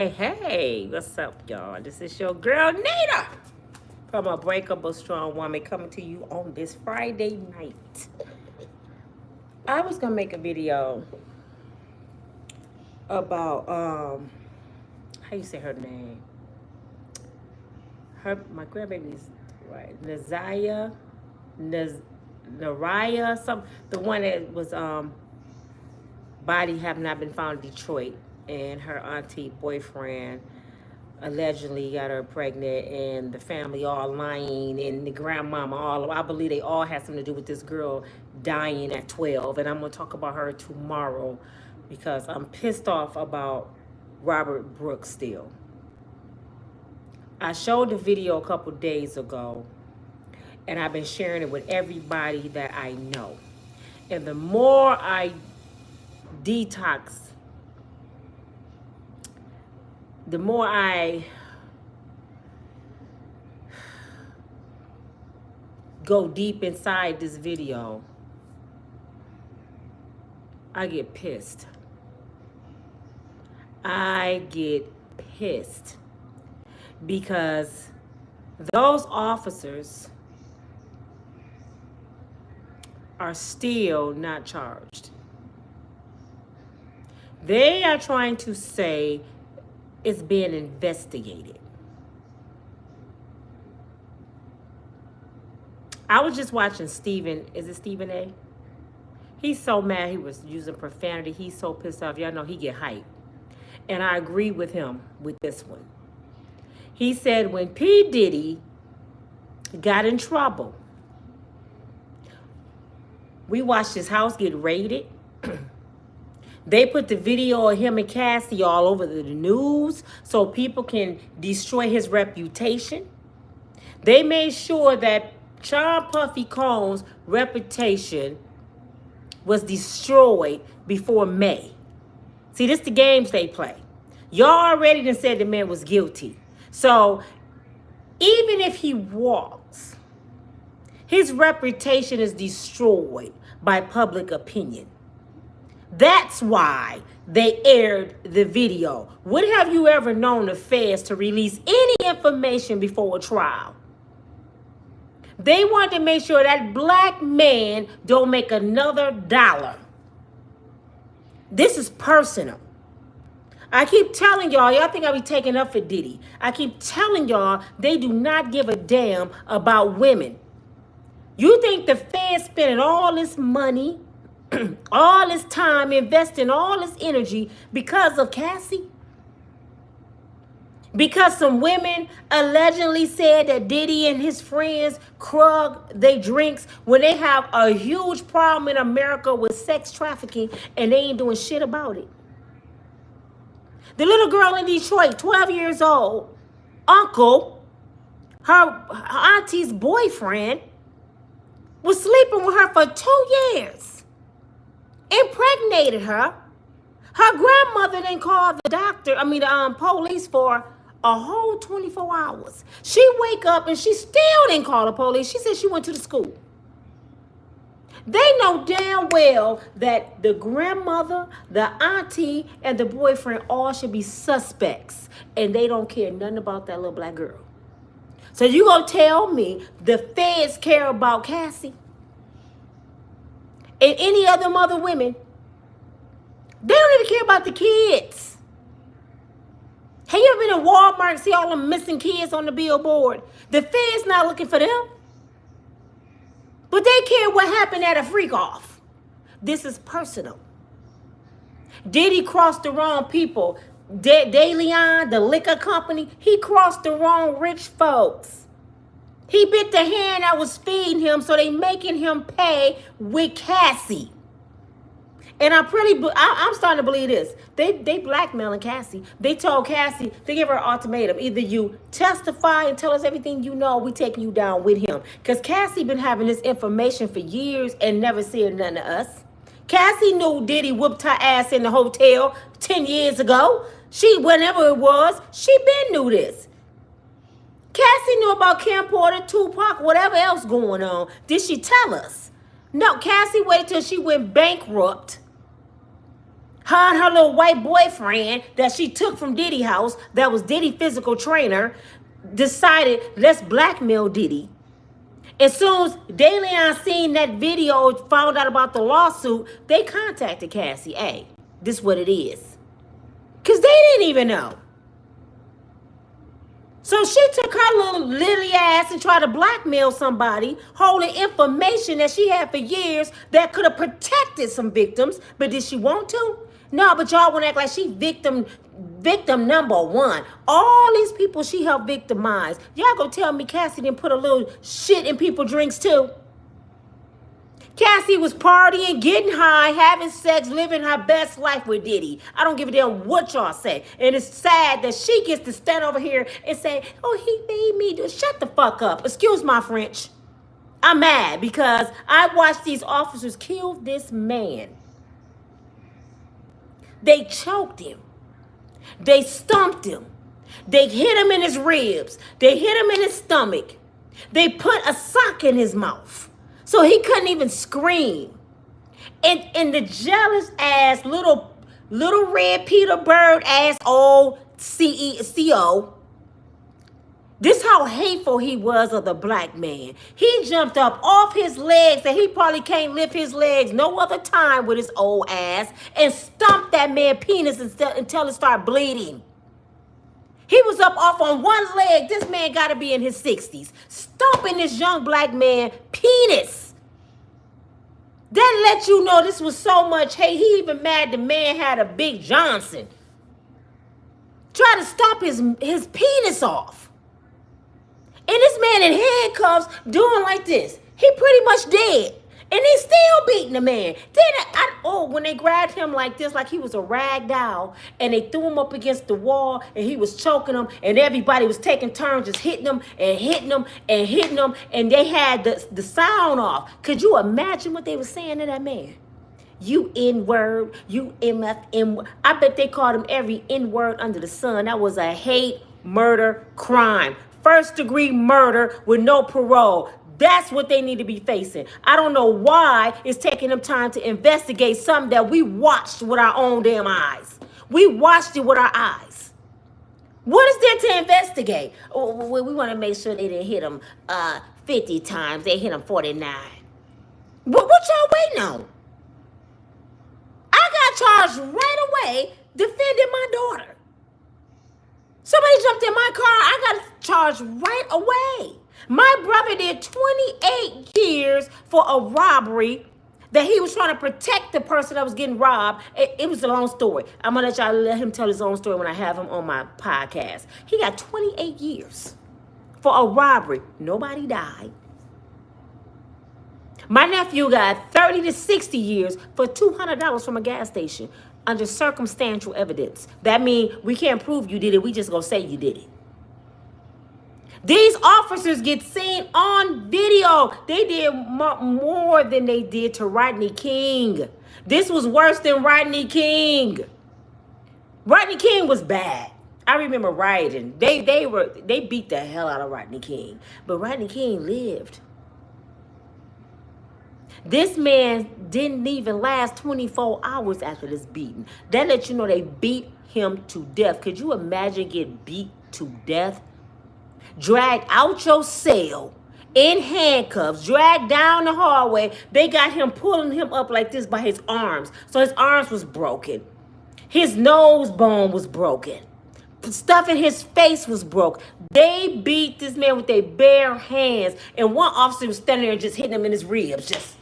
Hey, what's up, y'all? This is your girl, Nita, from Unbreakable Strong Woman, coming to you on this Friday night. I was going to make a video about, how you say her name? My grandbaby's, right, Naraya, the one that was, body have not been found in Detroit, and her auntie boyfriend allegedly got her pregnant, and the family all lying, and the grandmama I believe they all had something to do with this girl dying at 12. And I'm gonna talk about her tomorrow because I'm pissed off about Robert Brooks still. I showed the video a couple days ago, and I've been sharing it with everybody that I know. And the more I detox, the more I go deep inside this video, I get pissed. I get pissed because those officers are still not charged. They are trying to say it's being investigated. I was just watching Stephen, is it Stephen A? He's so mad he was using profanity. He's so pissed off. Y'all know he get hyped. And I agree with him with this one. He said when P. Diddy got in trouble, we watched his house get raided. They put the video of him and Cassie all over the news so people can destroy his reputation. They made sure that Sean Puffy Combs' reputation was destroyed before May. See, this the games they play. Y'all already done said the man was guilty. So even if he walks, his reputation is destroyed by public opinion. That's why they aired the video. When have you ever known the feds to release any information before a trial? They want to make sure that black man don't make another dollar. This is personal. I keep telling y'all think I be taking up for Diddy. I keep telling y'all they do not give a damn about women. You think the feds spending all this money, all this time, investing all this energy because of Cassie? Because some women allegedly said that Diddy and his friends crug they drinks when they have a huge problem in America with sex trafficking and they ain't doing shit about it. The little girl in Detroit, 12 years old, uncle, her auntie's boyfriend, was sleeping with her for 2 years. Impregnated her. Her grandmother didn't call the police for a whole 24 hours. She wake up and she still didn't call the police. She said she went to the school. They know damn well that the grandmother, the auntie, and the boyfriend all should be suspects. And they don't care nothing about that little black girl. So you gonna tell me the feds care about Cassie? And any other mother women? They don't even care about the kids. Have you ever been in Walmart and see all them missing kids on the billboard? The feds not looking for them. But they care what happened at a freak off. This is personal. Diddy crossed the wrong people. De Leon, the liquor company, he crossed the wrong rich folks. He bit the hand that was feeding him, so they making him pay with Cassie. And I'm starting to believe this. They blackmailing Cassie. They told Cassie, they gave her an ultimatum. Either you testify and tell us everything you know, we taking you down with him. Because Cassie been having this information for years and never said nothing to us. Cassie knew Diddy whooped her ass in the hotel 10 years ago. Whenever it was, she been knew this. Cassie knew about Kim Porter, Tupac, whatever else going on. Did she tell us? No, Cassie waited till she went bankrupt Her and her little white boyfriend that she took from Diddy house, that was Diddy physical trainer, decided let's blackmail Diddy. As soon as DeLeon seen that video, found out about the lawsuit, they contacted Cassie. Hey, this is what it is. Because they didn't even know. So she took her little lily ass and tried to blackmail somebody, holding information that she had for years that could have protected some victims. But did she want to? No, but y'all want to act like she victim number one. All these people she helped victimize. Y'all gonna tell me Cassie didn't put a little shit in people's drinks too? Cassie was partying, getting high, having sex, living her best life with Diddy. I don't give a damn what y'all say. And it's sad that she gets to stand over here and say, oh, he made me do. Shut the fuck up. Excuse my French. I'm mad because I watched these officers kill this man. They choked him. They stumped him. They hit him in his ribs. They hit him in his stomach. They put a sock in his mouth. So he couldn't even scream. And the jealous ass little red Peter Bird ass old CEO. This how hateful he was of the black man. He jumped up off his legs and he probably can't lift his legs no other time with his old ass and stomped that man penis until it started bleeding. He was up off on one leg. This man got to be in his 60s. Stomping this young black man penis. That let you know this was so much hate. He even mad the man had a big Johnson. Tried to stomp his penis off. And this man in handcuffs doing like this. He pretty much dead. And they still beating the man. Then when they grabbed him like this, like he was a rag doll, and they threw him up against the wall, and he was choking them, and everybody was taking turns just hitting him and hitting him and hitting him, and they had the sound off. Could you imagine what they were saying to that man? You N-word, you MF, N-word. I bet they called him every N-word under the sun. That was a hate murder crime. First-degree murder with no parole. That's what they need to be facing. I don't know why it's taking them time to investigate something that we watched with our own damn eyes. We watched it with our eyes. What is there to investigate? Oh, we want to make sure they didn't hit him 50 times. They hit him 49. What y'all waiting on? I got charged right away defending my daughter. Somebody jumped in my car. I got charged right away. My brother did 28 years for a robbery that he was trying to protect the person that was getting robbed. It was a long story. I'm going to let him tell his own story when I have him on my podcast. He got 28 years for a robbery. Nobody died. My nephew got 30 to 60 years for $200 from a gas station under circumstantial evidence. That means we can't prove you did it. We just going to say you did it. These officers get seen on video. They did more than they did to Rodney King. This was worse than Rodney King. Rodney King was bad. I remember rioting. They beat the hell out of Rodney King. But Rodney King lived. This man didn't even last 24 hours after this beating. That lets you know they beat him to death. Could you imagine getting beat to death? Dragged out your cell in handcuffs, dragged down the hallway. They got him pulling him up like this by his arms. So his arms was broken. His nose bone was broken. Stuff in his face was broke. They beat this man with their bare hands. And one officer was standing there just hitting him in his ribs. Just,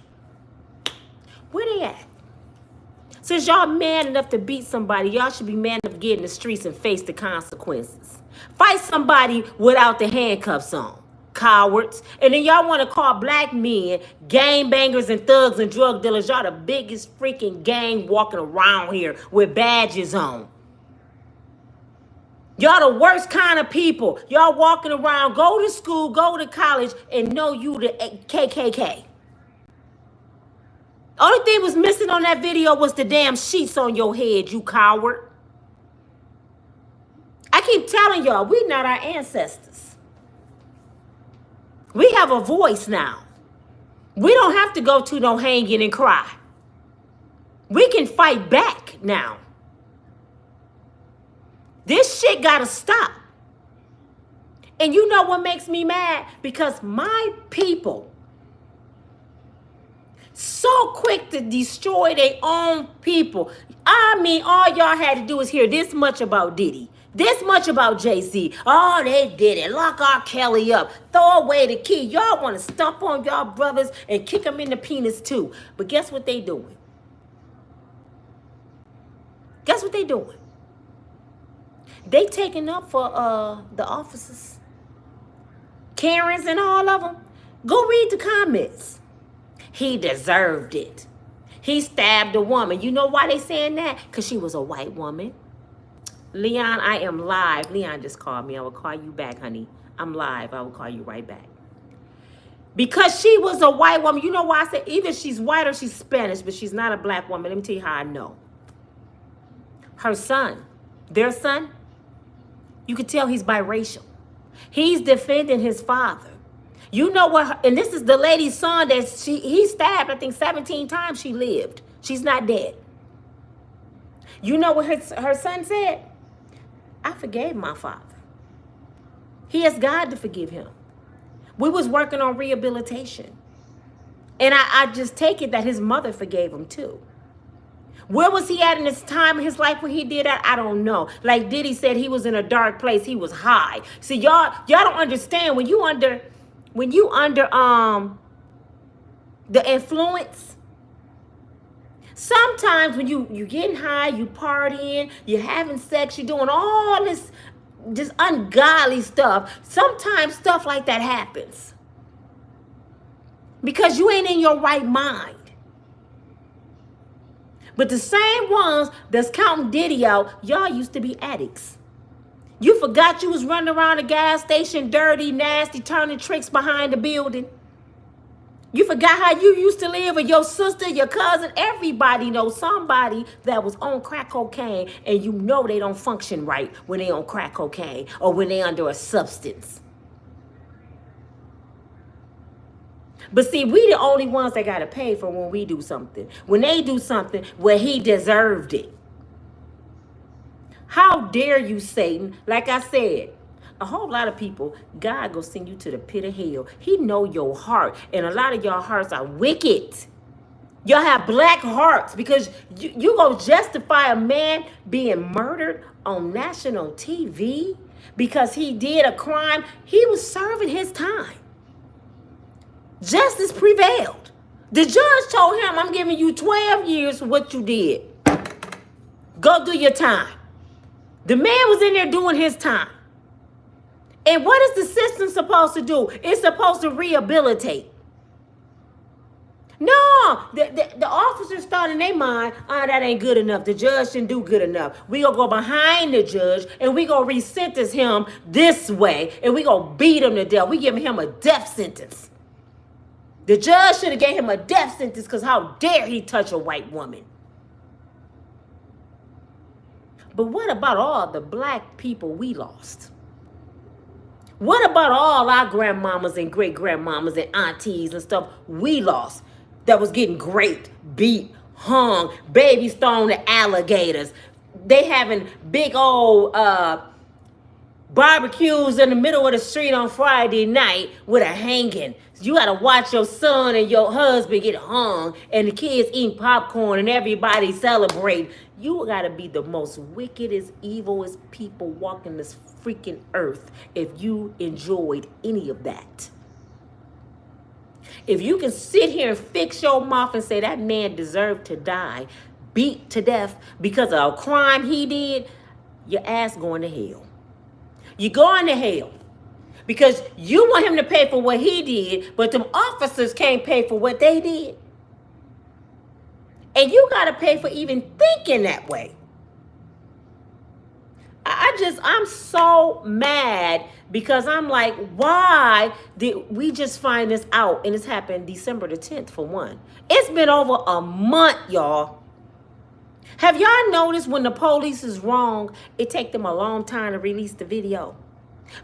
where they at? Since y'all man enough to beat somebody, y'all should be man enough to get in the streets and face the consequences. Fight somebody without the handcuffs on. Cowards. And then y'all want to call black men gangbangers and thugs and drug dealers. Y'all the biggest freaking gang walking around here with badges on. Y'all the worst kind of people. Y'all walking around, go to school, go to college, and know you the KKK. Only thing was missing on that video was the damn sheets on your head, you coward. I keep telling y'all, we not our ancestors. We have a voice now. We don't have to go to no hanging and cry. We can fight back now. This shit gotta stop. And you know what makes me mad? Because my people so quick to destroy their own people. I mean, all y'all had to do is hear this much about Diddy. This much about Jay-Z. Oh, they did it. Lock R. Kelly up. Throw away the key. Y'all want to stomp on y'all brothers and kick them in the penis too. But guess what they doing? Guess what they doing? They taking up for the officers. Karens and all of them. Go read the comments. He deserved it. He stabbed a woman. You know why they saying that? Because she was a white woman. Leon, I am live. Leon just called me. I will call you back, honey. I'm live. I will call you right back. Because she was a white woman. You know why I said either she's white or she's Spanish, but she's not a black woman. Let me tell you how I know. Her son, their son, you could tell he's biracial. He's defending his father. You know what? And this is the lady's son that he stabbed, I think 17 times she lived. She's not dead. You know what her son said? I forgave my father. He asked God to forgive him. We was working on rehabilitation. And I just take it that his mother forgave him too. Where was he at in his time in his life when he did that? I don't know. Like Diddy said, he was in a dark place. He was high. See, y'all don't understand when you under the influence. Sometimes when you getting high, you partying, you're having sex, you're doing all this just ungodly stuff. Sometimes stuff like that happens because you ain't in your right mind. But the same ones that's counting Diddy out, y'all used to be addicts. You forgot you was running around the gas station dirty, nasty, turning tricks behind the building. You forgot how you used to live with your sister, your cousin. Everybody knows somebody that was on crack cocaine, and you know they don't function right when they on crack cocaine or when they under a substance. But see, we the only ones that got to pay for when we do something. When they do something where he deserved it. How dare you, Satan? Like I said, a whole lot of people, God go send you to the pit of hell. He know your heart. And a lot of y'all hearts are wicked. Y'all have black hearts because you gonna justify a man being murdered on national TV because he did a crime. He was serving his time. Justice prevailed. The judge told him, I'm giving you 12 years for what you did. Go do your time. The man was in there doing his time. And what is the system supposed to do? It's supposed to rehabilitate. No, the officers thought in their mind, that ain't good enough. The judge didn't do good enough. We gonna go behind the judge and we gonna re-sentence him this way and we gonna beat him to death. We giving him a death sentence. The judge should have gave him a death sentence because how dare he touch a white woman? But what about all the black people we lost? What about all our grandmamas and great-grandmamas and aunties and stuff we lost that was getting raped, beat, hung, babies thrown to alligators? They having big old barbecues in the middle of the street on Friday night with a hanging. You got to watch your son and your husband get hung and the kids eating popcorn and everybody celebrate. You got to be the most wickedest, evilest people walking this freaking earth if you enjoyed any of that. If you can sit here and fix your mouth and say that man deserved to die, beat to death because of a crime he did, your ass going to hell. You're going to hell. Because you want him to pay for what he did, but them officers can't pay for what they did. And you got to pay for even thinking that way. I'm so mad because I'm like, why did we just find this out? And it's happened December the 10th for one. It's been over a month, y'all. Have y'all noticed when the police is wrong, it take them a long time to release the video?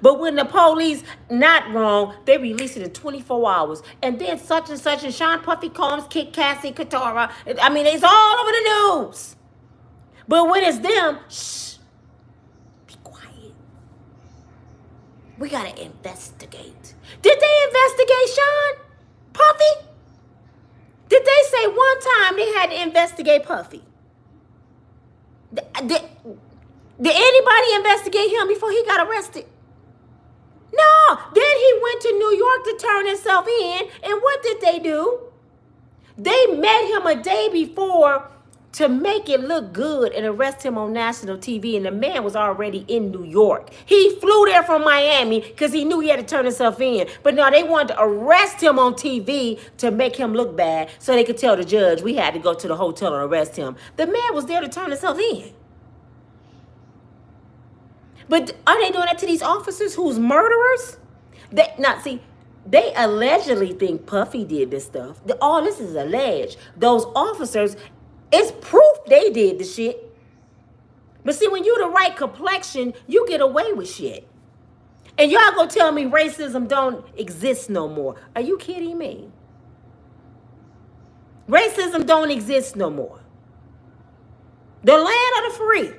But when the police not wrong, they release it in 24 hours. And then such and Sean Puffy Combs kick Cassie Katara. I mean, it's all over the news. But when it's them, shh, be quiet. We gotta investigate. Did they investigate Sean Puffy? Did they say one time they had to investigate Puffy? Did anybody investigate him before he got arrested? No. Then he went to New York to turn himself in. And what did they do? They met him a day before to make it look good and arrest him on national TV. And the man was already in New York. He flew there from Miami because he knew he had to turn himself in. But no, they wanted to arrest him on TV to make him look bad so they could tell the judge we had to go to the hotel and arrest him. The man was there to turn himself in. But are they doing that to these officers who's murderers? They allegedly think Puffy did this stuff. All this is alleged. Those officers, it's proof they did the shit. But see, when you the right complexion, you get away with shit. And y'all gonna tell me racism don't exist no more. Are you kidding me? Racism don't exist no more. The land of the free.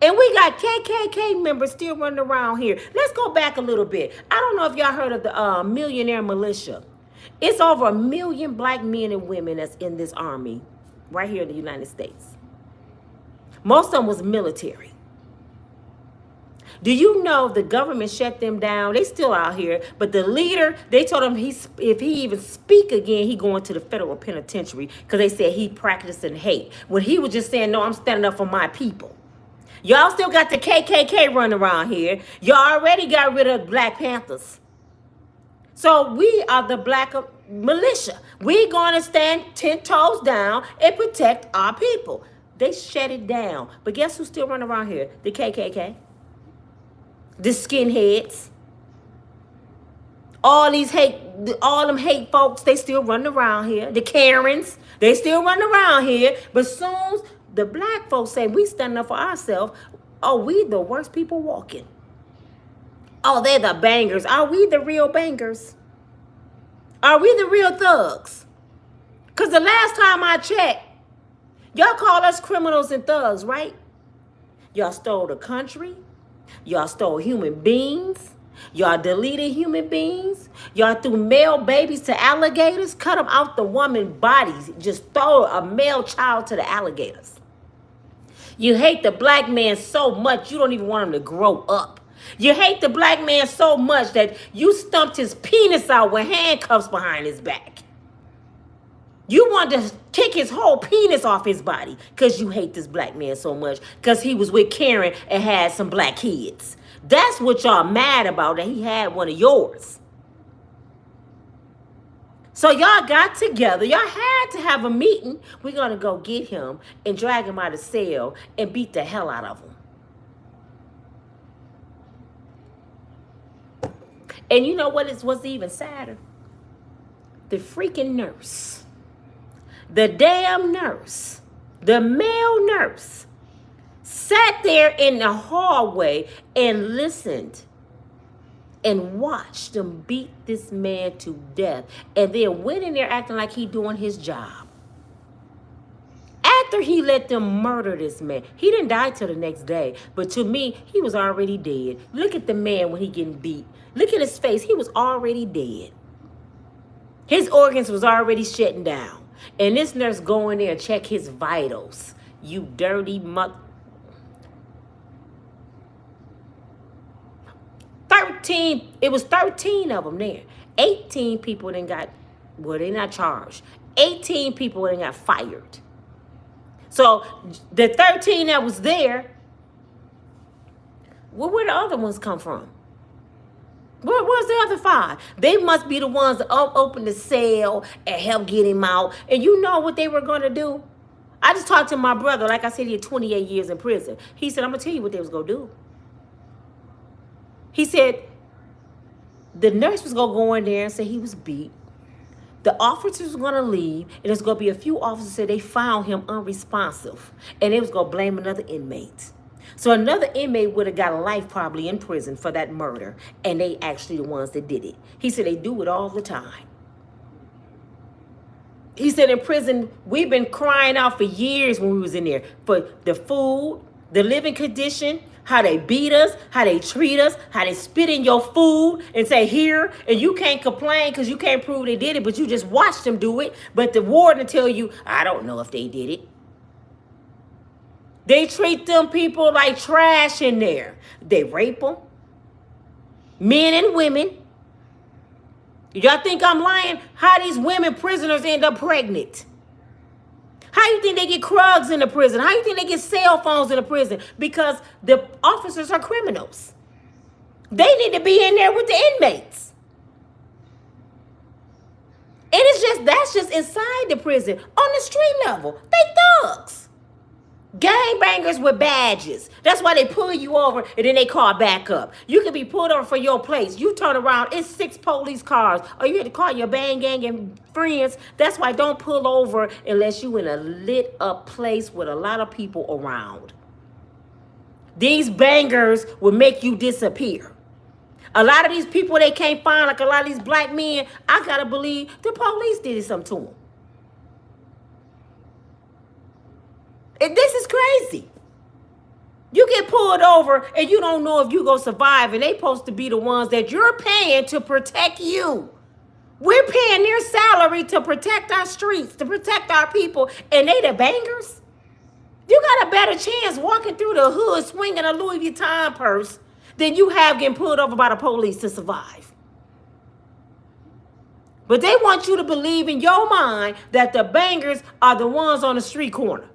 And we got KKK members still running around here. Let's go back a little bit. I don't know if y'all heard of the millionaire militia. It's over 1 million black men and women that's in this army right here in the United States. Most of them was military. Do you know the government shut them down? They still out here. But the leader, they told him if he even speak again, he going to the federal penitentiary because they said he practicing hate. When he was just saying, no, I'm standing up for my people. Y'all still got the KKK running around here. Y'all already got rid of Black Panthers. So we are the black militia. We going to stand 10 toes down and protect our people. They shut it down. But guess who's still running around here? The KKK. The skinheads. All them hate folks, they still running around here. The Karens, they still running around here. But soon the black folks say we standing up for ourselves. Oh, we the worst people walking. Oh, they're the bangers. Are we the real bangers? Are we the real thugs? Because the last time I checked, y'all call us criminals and thugs, right? Y'all stole the country. Y'all stole human beings. Y'all deleted human beings. Y'all threw male babies to alligators. Cut them out the woman's bodies. Just throw a male child to the alligators. You hate the black man so much you don't even want him to grow up. You hate the black man so much that you stumped his penis out with handcuffs behind his back. You want to kick his whole penis off his body because you hate this black man so much because he was with Karen and had some black kids. That's what y'all mad about, that he had one of yours. So y'all got together. Y'all had to have a meeting. We're going to go get him and drag him out of cell and beat the hell out of him. And you know what's even sadder? The freaking nurse. The damn nurse. The male nurse sat there in the hallway and listened and watched them beat this man to death. And then went in there acting like he doing his job. After he let them murder this man. He didn't die till the next day. But to me, he was already dead. Look at the man when he getting beat. Look at his face. He was already dead. His organs was already shutting down. And this nurse go in there and check his vitals. You dirty muck. 13, it was 13 of them there. 18 people then got, well, they not charged. 18 people then got fired. So the 13 that was there, well, where the other ones come from? Where's the other 5? They must be the ones that opened the cell and helped get him out. And you know what they were going to do? I just talked to my brother. Like I said, he had 28 years in prison. He said, I'm going to tell you what they was going to do. He said the nurse was going to go in there and say he was beat. The officers were going to leave. And there's going to be a few officers that they found him unresponsive. And they was going to blame another inmate. So another inmate would have got a life probably in prison for that murder, and they actually the ones that did it. He said they do it all the time. He said in prison, we've been crying out for years when we was in there for the food, the living condition, how they beat us, how they treat us, how they spit in your food and say here, and you can't complain because you can't prove they did it, but you just watched them do it. But the warden tell you, I don't know if they did it. They treat them people like trash in there. They rape them, men and women. Y'all think I'm lying? How these women prisoners end up pregnant? How you think they get Krugs in the prison? How you think they get cell phones in the prison? Because the officers are criminals. They need to be in there with the inmates. And that's just inside the prison. On the street level, they thugs. Gangbangers with badges. That's why they pull you over and then they call back up. You can be pulled over for your place. You turn around, it's 6 police cars. Or you had to call your bang gang and friends. That's why don't pull over unless you in a lit up place with a lot of people around. These bangers will make you disappear. A lot of these people they can't find, like a lot of these black men, I gotta believe the police did something to them. This is crazy. You get pulled over and you don't know if you gonna survive, and they supposed to be the ones that you're paying to protect you. We're paying their salary to protect our streets, to protect our people, and they the bangers? You got a better chance walking through the hood swinging a Louis Vuitton purse than you have getting pulled over by the police to survive. But they want you to believe in your mind that the bangers are the ones on the street corner.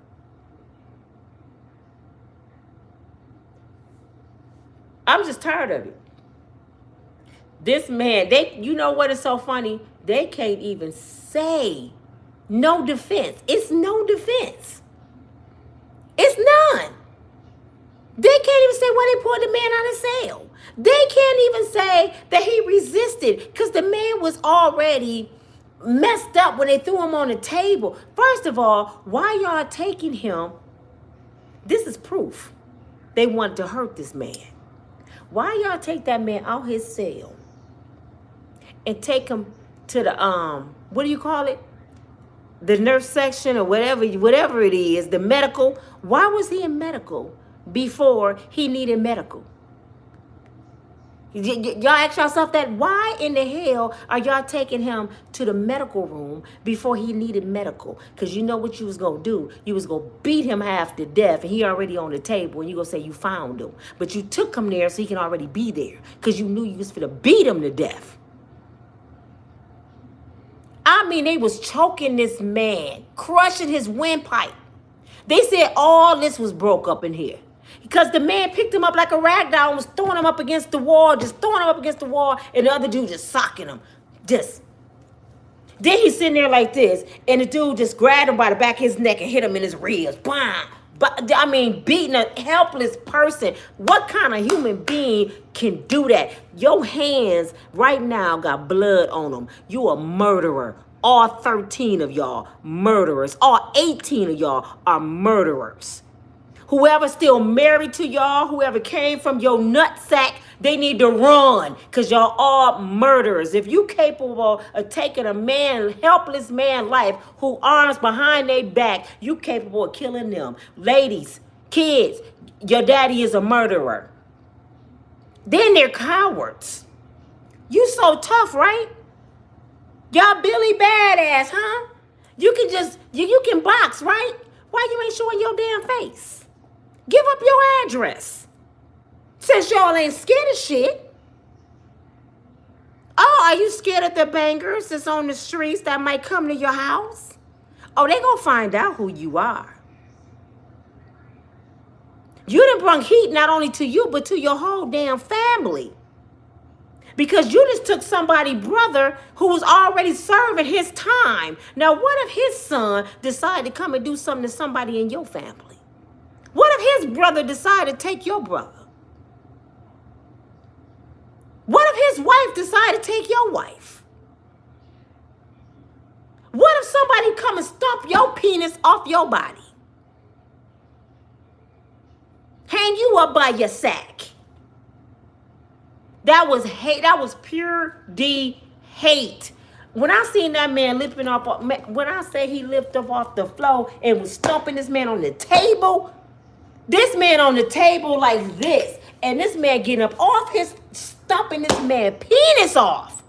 I'm just tired of it. This man, you know what is so funny? They can't even say no defense. It's no defense. It's none. They can't even say why they pulled the man out of cell. They can't even say that he resisted because the man was already messed up when they threw him on the table. First of all, why y'all taking him? This is proof. They want to hurt this man. Why y'all take that man out his cell and take him to the what do you call it? The nurse section or whatever it is, the medical. Why was he in medical before he needed medical? Y'all ask yourself that. Why in the hell are y'all taking him to the medical room before he needed medical? Because you know what you was going to do. You was going to beat him half to death, and he already on the table, and you going to say you found him. But you took him there so he can already be there because you knew you was finna beat him to death. I mean, they was choking this man, crushing his windpipe. They said all this was broke up in here. Because the man picked him up like a rag doll and was throwing him up against the wall, and the other dude just socking him. Just. Then he's sitting there like this, and the dude just grabbed him by the back of his neck and hit him in his ribs. Bam! But I mean, beating a helpless person. What kind of human being can do that? Your hands right now got blood on them. You a murderer. All 13 of y'all murderers. All 18 of y'all are murderers. Whoever still married to y'all, whoever came from your nutsack, they need to run because y'all all murderers. If you capable of taking a helpless man life who arms behind their back, you capable of killing them. Ladies, kids, your daddy is a murderer. Then they're cowards. You so tough, right? Y'all Billy Badass, huh? You can box, right? Why you ain't showing your damn face? Give up your address. Since y'all ain't scared of shit. Oh, are you scared of the bangers that's on the streets that might come to your house? Oh, they gonna find out who you are. You done brought heat not only to you, but to your whole damn family. Because you just took somebody's brother who was already serving his time. Now, what if his son decided to come and do something to somebody in your family? What if his brother decided to take your brother? What if his wife decided to take your wife? What if somebody come and stomp your penis off your body? Hang you up by your sack. That was hate. That was pure D hate. When I seen that man lifting off, when I say he lifted off the floor and was stomping this man on the table, this man on the table like this, and this man getting up off his, stomping this man penis off.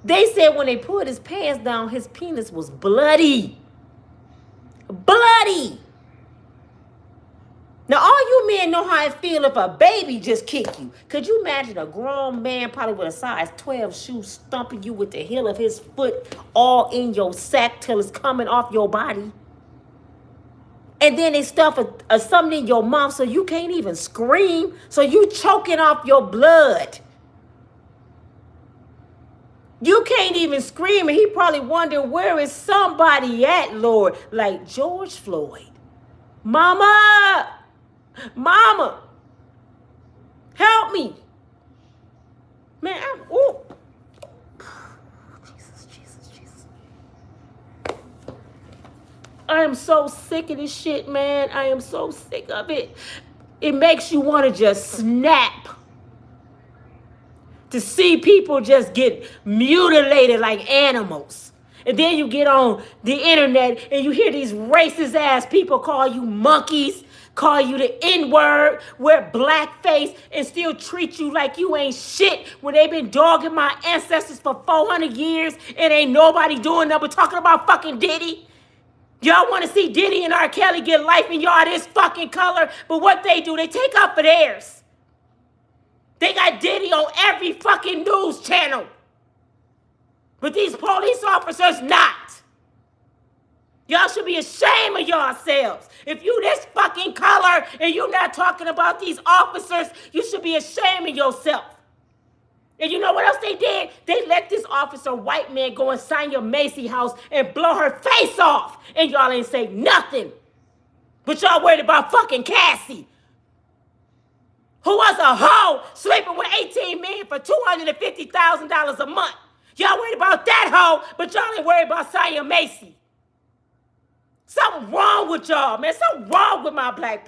They said when they pulled his pants down, his penis was bloody. Bloody. Now, all you men know how it feel if a baby just kick you. Could you imagine a grown man, probably with a size 12 shoe, stomping you with the heel of his foot all in your sack till it's coming off your body? And then they stuff something in your mouth so you can't even scream. So you choking off your blood. You can't even scream. And he probably wondered, where is somebody at, Lord? Like George Floyd. Mama! Mama, help me. Man, Jesus. I am so sick of this shit, man. I am so sick of it. It makes you want to just snap. To see people just get mutilated like animals. And then you get on the internet and you hear these racist ass people call you monkeys, call you the N-word, wear blackface, and still treat you like you ain't shit when they been dogging my ancestors for 400 years and ain't nobody doing nothing but talking about fucking Diddy. Y'all want to see Diddy and R. Kelly get life and y'all this fucking color, but what they do, they take up for theirs. They got Diddy on every fucking news channel. But these police officers not. Y'all should be ashamed of yourselves. If you this fucking color and you not talking about these officers, you should be ashamed of yourself. And you know what else they did? They let this officer, white man, go inside your Macy house and blow her face off. And y'all ain't say nothing. But y'all worried about fucking Cassie, who was a hoe sleeping with 18 men for $250,000 a month. Y'all worried about that hoe, but y'all ain't worried about Saya Macy. Something wrong with y'all, man. Something wrong with my black people.